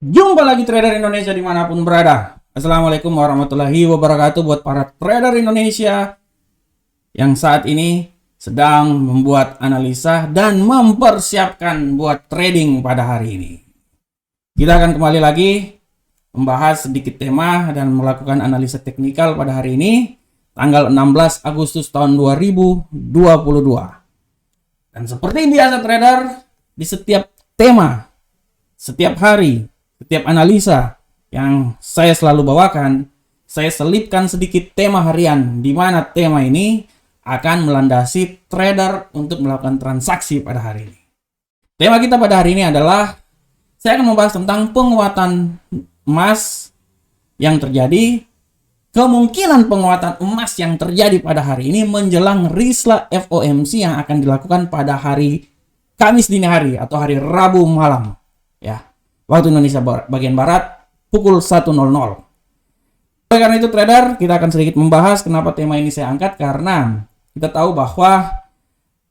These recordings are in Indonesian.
Jumpa lagi trader Indonesia dimanapun berada. Assalamualaikum warahmatullahi wabarakatuh buat para trader Indonesia yang saat ini sedang membuat analisa dan mempersiapkan buat trading pada hari ini. Kita akan kembali lagi membahas sedikit tema dan melakukan analisa teknikal pada hari ini, tanggal 16 Agustus tahun 2022. Dan seperti biasa trader, di setiap tema, setiap hari, setiap analisa yang saya selalu bawakan, saya selipkan sedikit tema harian, di mana tema ini akan melandasi trader untuk melakukan transaksi pada hari ini. Tema kita pada hari ini adalah, saya akan membahas tentang penguatan emas yang terjadi, kemungkinan penguatan emas yang terjadi pada hari ini menjelang risla FOMC yang akan dilakukan pada hari Kamis dini hari atau hari Rabu malam. Ya. Waktu Indonesia bagian Barat pukul 1.00. Oleh karena itu trader, kita akan sedikit membahas kenapa tema ini saya angkat, karena kita tahu bahwa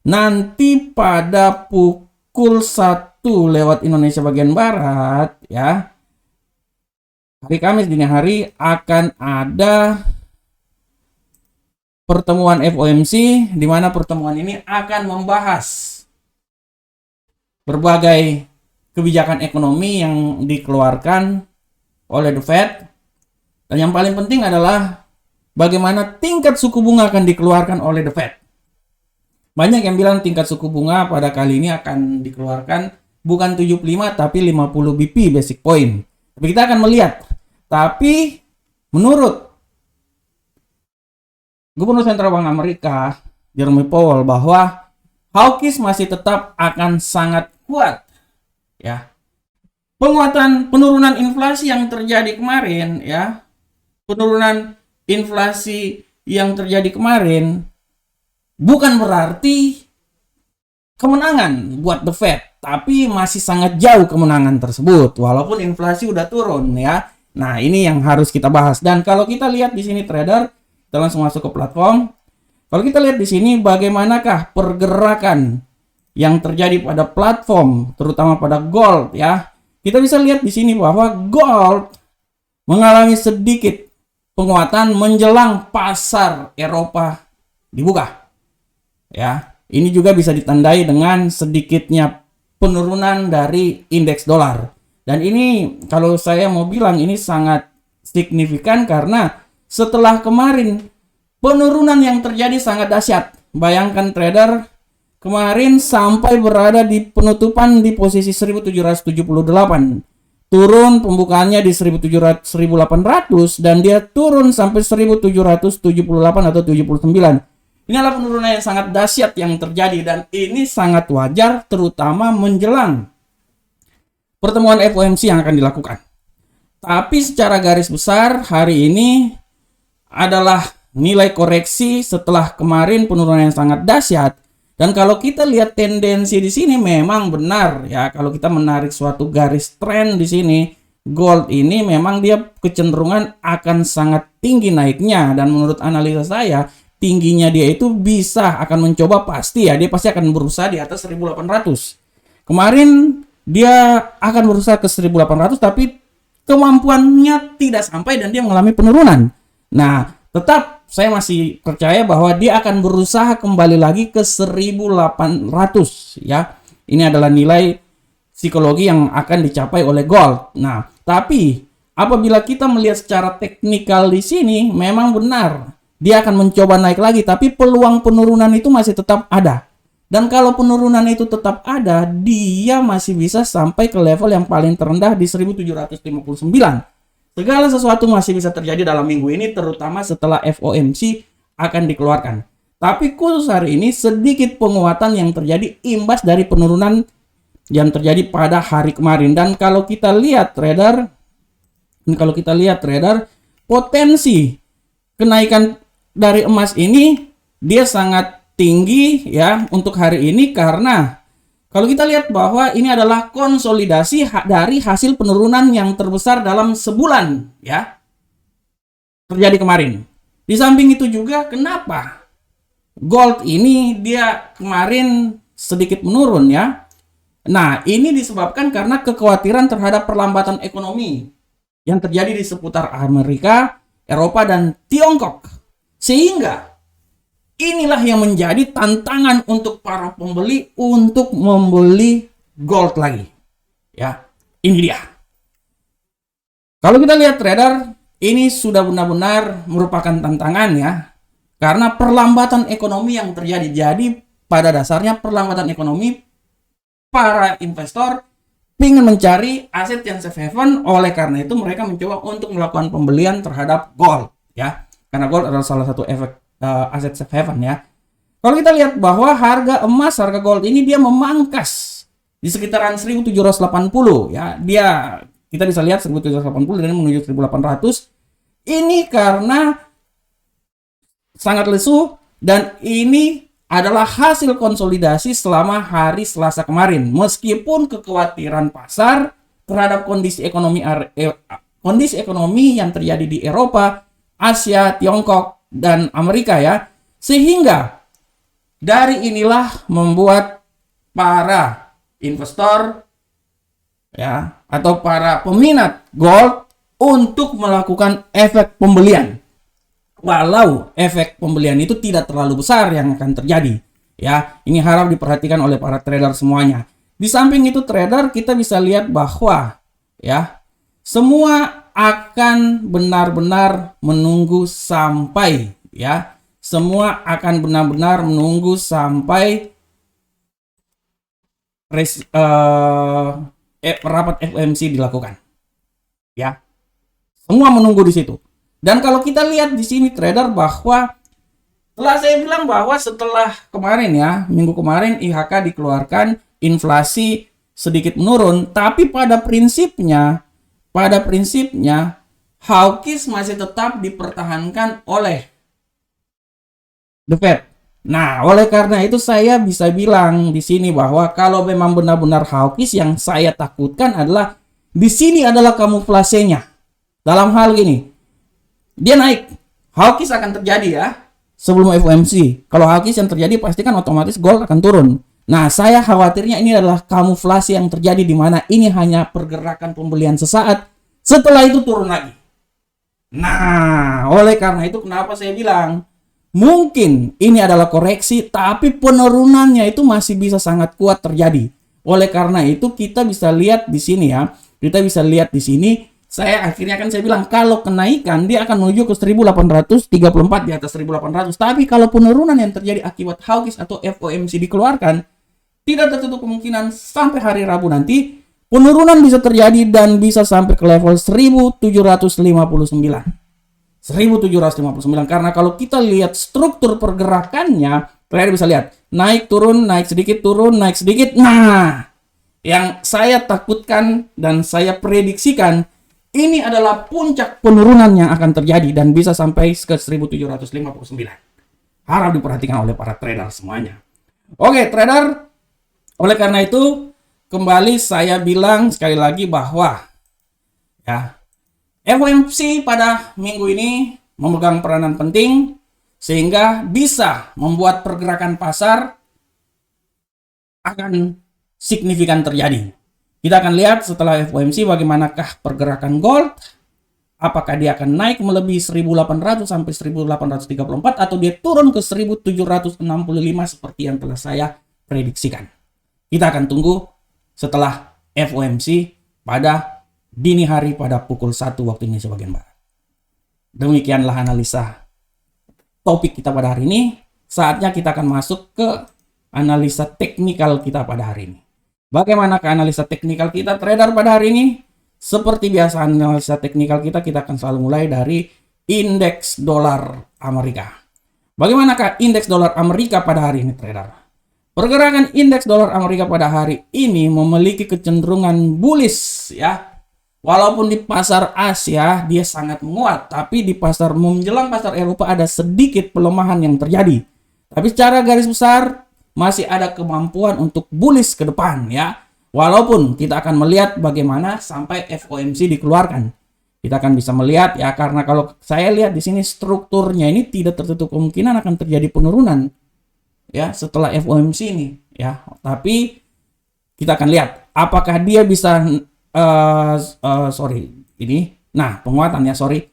nanti pada pukul 1 lewat Indonesia bagian Barat, ya, hari Kamis dini hari akan ada pertemuan FOMC, di mana pertemuan ini akan membahas berbagai kebijakan ekonomi yang dikeluarkan oleh The Fed, dan yang paling penting adalah bagaimana tingkat suku bunga akan dikeluarkan oleh The Fed. Banyak yang bilang tingkat suku bunga pada kali ini akan dikeluarkan bukan 75 tapi 50 BP basic point. Tapi kita akan melihat. Tapi menurut Gubernur Sentral Bank Amerika Jerome Powell bahwa hawkish masih tetap akan sangat kuat. Ya, penurunan inflasi yang terjadi kemarin, ya, penurunan inflasi yang terjadi kemarin bukan berarti kemenangan buat The Fed, tapi masih sangat jauh kemenangan tersebut walaupun inflasi udah turun, ya. Nah, ini yang harus kita bahas. Dan kalau kita lihat di sini trader, kita langsung masuk ke platform. Kalau kita lihat di sini bagaimanakah pergerakan yang terjadi pada platform, terutama pada gold, ya. Kita bisa lihat di sini bahwa gold mengalami sedikit penguatan menjelang pasar Eropa dibuka. Ya, ini juga bisa ditandai dengan sedikitnya penurunan dari indeks dolar. Dan ini kalau saya mau bilang ini sangat signifikan karena setelah kemarin penurunan yang terjadi sangat dahsyat. Bayangkan trader, kemarin sampai berada di penutupan di posisi 1778. Turun pembukaannya di 1800 dan dia turun sampai 1778 atau 79. Ini adalah penurunan yang sangat dahsyat yang terjadi dan ini sangat wajar terutama menjelang pertemuan FOMC yang akan dilakukan. Tapi secara garis besar hari ini adalah nilai koreksi setelah kemarin penurunan yang sangat dahsyat. Dan kalau kita lihat tendensi di sini memang benar, ya, kalau kita menarik suatu garis tren di sini, gold ini memang dia kecenderungan akan sangat tinggi naiknya, dan menurut analisa saya tingginya dia itu bisa akan mencoba pasti, ya, dia pasti akan berusaha di atas 1800. Kemarin dia akan berusaha ke 1800 tapi kemampuannya tidak sampai dan dia mengalami penurunan. Nah, tetap saya masih percaya bahwa dia akan berusaha kembali lagi ke 1800, ya. Ini adalah nilai psikologi yang akan dicapai oleh gold. Nah, tapi apabila kita melihat secara teknikal di sini memang benar dia akan mencoba naik lagi, tapi peluang penurunan itu masih tetap ada. Dan kalau penurunan itu tetap ada, dia masih bisa sampai ke level yang paling terendah di 1759. Segala sesuatu masih bisa terjadi dalam minggu ini, terutama setelah FOMC akan dikeluarkan. Tapi khusus hari ini sedikit penguatan yang terjadi imbas dari penurunan yang terjadi pada hari kemarin. Dan kalau kita lihat trader, potensi kenaikan dari emas ini dia sangat tinggi, ya, untuk hari ini, karena kalau kita lihat bahwa ini adalah konsolidasi dari hasil penurunan yang terbesar dalam sebulan, ya, terjadi kemarin. Di samping itu juga kenapa gold ini dia kemarin sedikit menurun, ya. Nah, ini disebabkan karena kekhawatiran terhadap perlambatan ekonomi yang terjadi di seputar Amerika, Eropa, dan Tiongkok. Sehingga inilah yang menjadi tantangan untuk para pembeli untuk membeli gold lagi. Ya, ini dia. Kalau kita lihat trader, ini sudah benar-benar merupakan tantangan ya. Karena perlambatan ekonomi yang terjadi. Jadi pada dasarnya perlambatan ekonomi, para investor ingin mencari aset yang safe haven, oleh karena itu mereka mencoba untuk melakukan pembelian terhadap gold ya. Karena gold adalah salah satu efek aset safe haven ya. Kalau kita lihat bahwa harga emas, harga gold ini dia memangkas di sekitaran 1780 ya. Kita bisa lihat 1780 dan menuju 1800. Ini karena sangat lesu dan ini adalah hasil konsolidasi selama hari Selasa kemarin. Meskipun kekhawatiran pasar terhadap kondisi ekonomi yang terjadi di Eropa, Asia, Tiongkok, dan Amerika ya. Sehingga dari inilah membuat para investor ya atau para peminat gold untuk melakukan efek pembelian. Walau efek pembelian itu tidak terlalu besar yang akan terjadi ya, ini harap diperhatikan oleh para trader semuanya. Di samping itu trader, kita bisa lihat bahwa ya semua akan benar-benar menunggu sampai ya, semua akan benar-benar menunggu sampai rapat FOMC dilakukan ya, semua menunggu di situ. Dan kalau kita lihat di sini trader, bahwa setelah saya bilang bahwa setelah kemarin ya, minggu kemarin IHK dikeluarkan, inflasi sedikit menurun, tapi pada prinsipnya hawkish masih tetap dipertahankan oleh The Fed. Nah, oleh karena itu saya bisa bilang di sini bahwa kalau memang benar-benar hawkish, yang saya takutkan adalah di sini adalah kamuflasenya. Dalam hal gini, dia naik, hawkish akan terjadi ya sebelum FOMC. Kalau hawkish yang terjadi pasti kan otomatis gold akan turun. Nah, saya khawatirnya ini adalah kamuflase yang terjadi, di mana ini hanya pergerakan pembelian sesaat, setelah itu turun lagi. Nah, oleh karena itu kenapa saya bilang mungkin ini adalah koreksi, tapi penurunannya itu masih bisa sangat kuat terjadi. Oleh karena itu kita bisa lihat di sini ya, kita bisa lihat di sini. Saya bilang kalau kenaikan dia akan menuju ke 1834, di atas 1800. Tapi kalau penurunan yang terjadi akibat hawkish atau FOMC dikeluarkan, tidak tertutup kemungkinan sampai hari Rabu nanti penurunan bisa terjadi dan bisa sampai ke level 1759. Karena kalau kita lihat struktur pergerakannya, kalian bisa lihat naik turun, naik sedikit turun, naik sedikit. Nah, yang saya takutkan dan saya prediksikan, ini adalah puncak penurunan yang akan terjadi dan bisa sampai ke 1759. Harap diperhatikan oleh para trader semuanya. Oke, trader. Oleh karena itu, kembali saya bilang sekali lagi bahwa ya, FOMC pada minggu ini memegang peranan penting sehingga bisa membuat pergerakan pasar akan signifikan terjadi. Kita akan lihat setelah FOMC bagaimanakah pergerakan gold. Apakah dia akan naik melebihi 1800 sampai 1834 atau dia turun ke 1765 seperti yang telah saya prediksikan. Kita akan tunggu setelah FOMC pada dini hari pada pukul 1 waktu Indonesia bagian Barat. Demikianlah analisa topik kita pada hari ini. Saatnya kita akan masuk ke analisa teknikal kita pada hari ini. Bagaimana ke analisa teknikal kita trader pada hari ini? Seperti biasa analisa teknikal kita akan selalu mulai dari indeks dolar Amerika. Bagaimanakah indeks dolar Amerika pada hari ini trader? Pergerakan indeks dolar Amerika pada hari ini memiliki kecenderungan bullish ya. Walaupun di pasar Asia dia sangat menguat, tapi di pasar menjelang pasar Eropa ada sedikit pelemahan yang terjadi. Tapi secara garis besar masih ada kemampuan untuk bullish ke depan ya. Walaupun kita akan melihat bagaimana sampai FOMC dikeluarkan. Kita akan bisa melihat ya, karena kalau saya lihat di sini strukturnya ini tidak tertutup kemungkinan akan terjadi penurunan ya setelah FOMC ini ya. Tapi kita akan lihat apakah dia bisa sorry, ini. Nah, penguatan ya, sorry.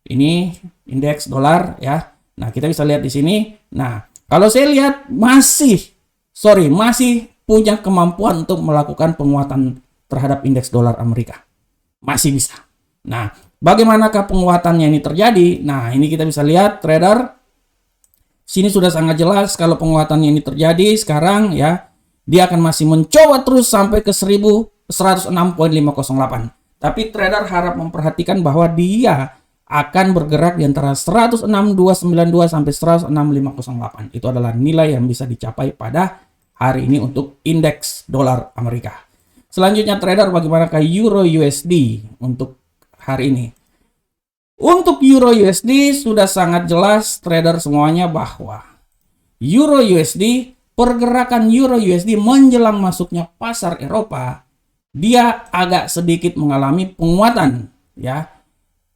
Ini indeks dolar ya. Nah, kita bisa lihat di sini. Nah, kalau saya lihat masih punya kemampuan untuk melakukan penguatan terhadap indeks dolar Amerika. Masih bisa. Nah, bagaimanakah penguatannya ini terjadi? Nah, ini kita bisa lihat trader. Sini sudah sangat jelas kalau penguatannya ini terjadi sekarang ya. Dia akan masih mencoba terus sampai ke 1106.508. Tapi trader harap memperhatikan bahwa dia akan bergerak di antara 106.292 sampai 106.508. Itu adalah nilai yang bisa dicapai pada hari ini untuk indeks dolar Amerika. Selanjutnya trader, bagaimanakah Euro USD untuk hari ini? Untuk Euro USD sudah sangat jelas trader semuanya bahwa Euro USD, pergerakan Euro USD menjelang masuknya pasar Eropa, dia agak sedikit mengalami penguatan ya.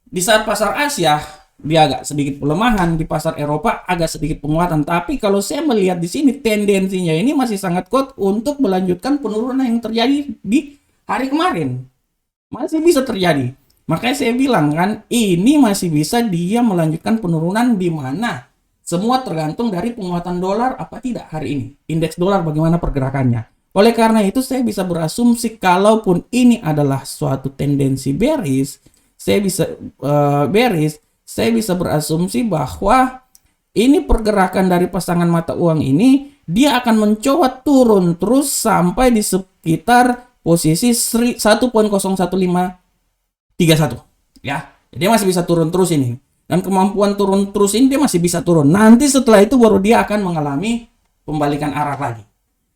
Di saat pasar Asia dia agak sedikit pelemahan, di pasar Eropa agak sedikit penguatan. Tapi kalau saya melihat di sini tendensinya ini masih sangat kuat untuk melanjutkan penurunan yang terjadi di hari kemarin. Masih bisa terjadi. Makanya saya bilang kan, ini masih bisa dia melanjutkan penurunan di mana semua tergantung dari penguatan dolar apa tidak hari ini. Indeks dolar bagaimana pergerakannya. Oleh karena itu saya bisa berasumsi kalaupun ini adalah suatu tendensi bearish, saya bisa berasumsi bahwa ini pergerakan dari pasangan mata uang ini dia akan mencoba turun terus sampai di sekitar posisi 1.01531 ya. Jadi dia masih bisa turun terus ini. Dan kemampuan turun terus ini dia masih bisa turun. Nanti setelah itu baru dia akan mengalami pembalikan arah lagi.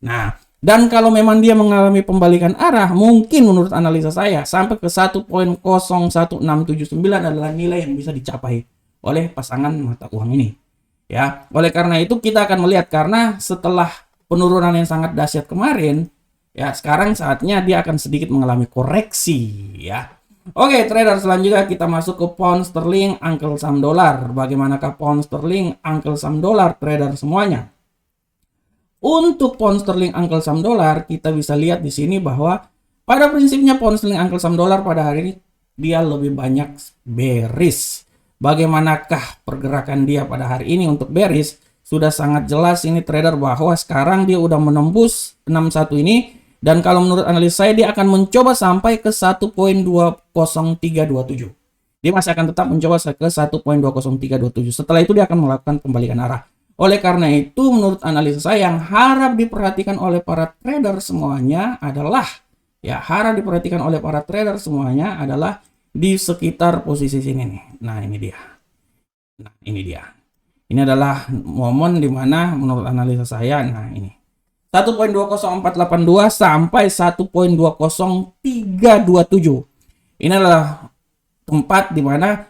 Nah, dan kalau memang dia mengalami pembalikan arah, mungkin menurut analisa saya sampai ke 1.01679 adalah nilai yang bisa dicapai oleh pasangan mata uang ini. Ya, oleh karena itu kita akan melihat, karena setelah penurunan yang sangat dahsyat kemarin, ya sekarang saatnya dia akan sedikit mengalami koreksi ya. Oke, trader, selanjutnya kita masuk ke pound sterling, Uncle Sam dolar. Bagaimanakah pound sterling, Uncle Sam dolar, trader semuanya? Untuk pound sterling, Uncle Sam dolar, kita bisa lihat di sini bahwa pada prinsipnya pound sterling, Uncle Sam dolar pada hari ini dia lebih banyak bearish. Bagaimanakah pergerakan dia pada hari ini untuk bearish? Sudah sangat jelas ini trader bahwa sekarang dia udah menembus 61 ini. Dan kalau menurut analis saya dia akan mencoba sampai ke 1.20327. Dia masih akan tetap mencoba ke 1.20327. Setelah itu dia akan melakukan pembalikan arah. Oleh karena itu menurut analisa saya yang harap diperhatikan oleh para trader semuanya adalah di sekitar posisi sini nih. Nah, ini dia. Ini adalah momen dimana menurut analisa saya, nah ini 1.20482 sampai 1.20327. Ini adalah tempat di mana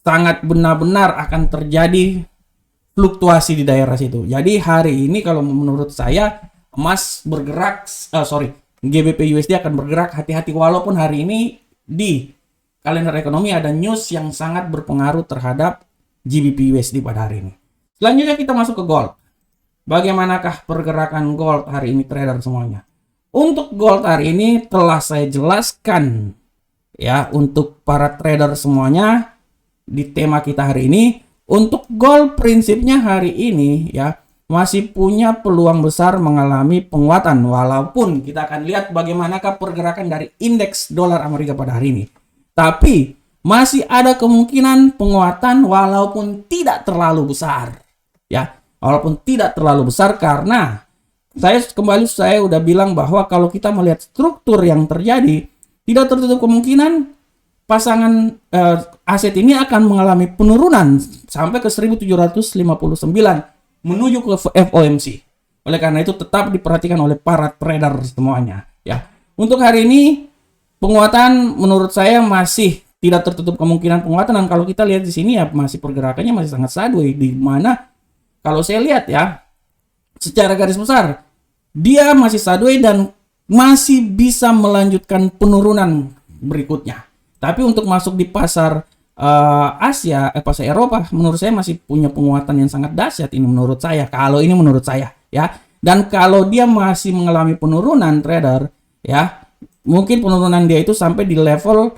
sangat benar-benar akan terjadi fluktuasi di daerah situ. Jadi hari ini kalau menurut saya emas bergerak, GBP USD akan bergerak hati-hati, walaupun hari ini di kalender ekonomi ada news yang sangat berpengaruh terhadap GBP USD pada hari ini. Selanjutnya kita masuk ke gold. Bagaimanakah pergerakan gold hari ini trader semuanya? Untuk gold hari ini telah saya jelaskan ya untuk para trader semuanya di tema kita hari ini. Untuk gold prinsipnya hari ini ya masih punya peluang besar mengalami penguatan, walaupun kita akan lihat bagaimanakah pergerakan dari indeks dolar Amerika pada hari ini. Tapi masih ada kemungkinan penguatan walaupun tidak terlalu besar ya. Walaupun tidak terlalu besar, karena saya udah bilang bahwa kalau kita melihat struktur yang terjadi, tidak tertutup kemungkinan pasangan aset ini akan mengalami penurunan sampai ke 1759 menuju ke FOMC. Oleh karena itu tetap diperhatikan oleh para trader semuanya ya. Untuk hari ini penguatan menurut saya masih tidak tertutup kemungkinan penguatan, dan kalau kita lihat di sini ya masih pergerakannya masih sangat sideways, di mana kalau saya lihat ya, secara garis besar, dia masih sideways dan masih bisa melanjutkan penurunan berikutnya. Tapi untuk masuk di pasar pasar Eropa, menurut saya masih punya penguatan yang sangat dahsyat ini menurut saya. Kalau ini menurut saya ya. Dan kalau dia masih mengalami penurunan trader, ya, mungkin penurunan dia itu sampai di level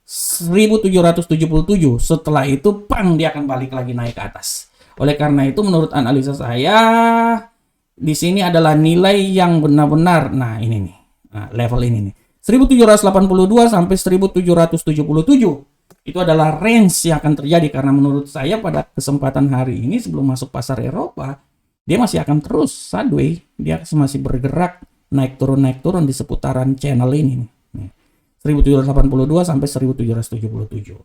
1777. Setelah itu, pang, dia akan balik lagi naik ke atas. Oleh karena itu, menurut analisa saya, di sini adalah nilai yang benar-benar, nah ini nih, nah, level ini nih, 1782 sampai 1777. Itu adalah range yang akan terjadi, karena menurut saya pada kesempatan hari ini sebelum masuk pasar Eropa, dia masih akan terus sideways, dia masih bergerak naik turun di seputaran channel ini nih. 1782 sampai 1777.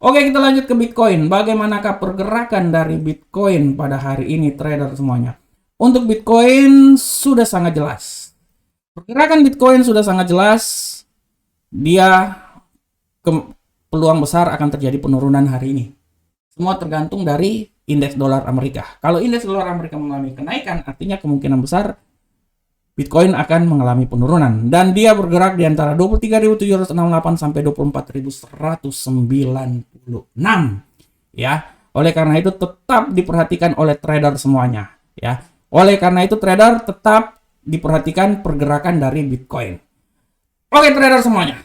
Oke, kita lanjut ke Bitcoin. Bagaimanakah pergerakan dari Bitcoin pada hari ini, trader semuanya? Untuk Bitcoin sudah sangat jelas. Pergerakan Bitcoin sudah sangat jelas. Dia peluang besar akan terjadi penurunan hari ini. Semua tergantung dari indeks dolar Amerika. Kalau indeks dolar Amerika mengalami kenaikan, artinya kemungkinan besar Bitcoin akan mengalami penurunan. Dan dia bergerak di antara 23.768 sampai 24.196. Ya, oleh karena itu tetap diperhatikan oleh trader semuanya. Ya, oleh karena itu trader tetap diperhatikan pergerakan dari Bitcoin. Oke, trader semuanya.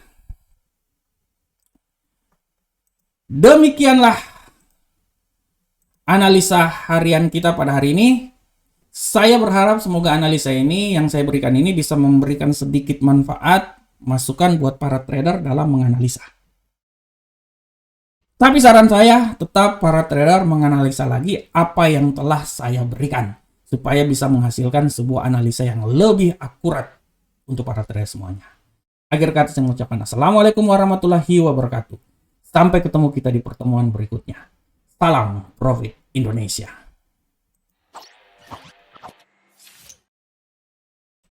Demikianlah analisa harian kita pada hari ini. Saya berharap semoga analisa ini yang saya berikan ini bisa memberikan sedikit manfaat, masukan buat para trader dalam menganalisa. Tapi saran saya tetap para trader menganalisa lagi apa yang telah saya berikan, supaya bisa menghasilkan sebuah analisa yang lebih akurat untuk para trader semuanya. Akhir kata saya mengucapkan Assalamualaikum warahmatullahi wabarakatuh. Sampai ketemu kita di pertemuan berikutnya. Salam Profit Indonesia.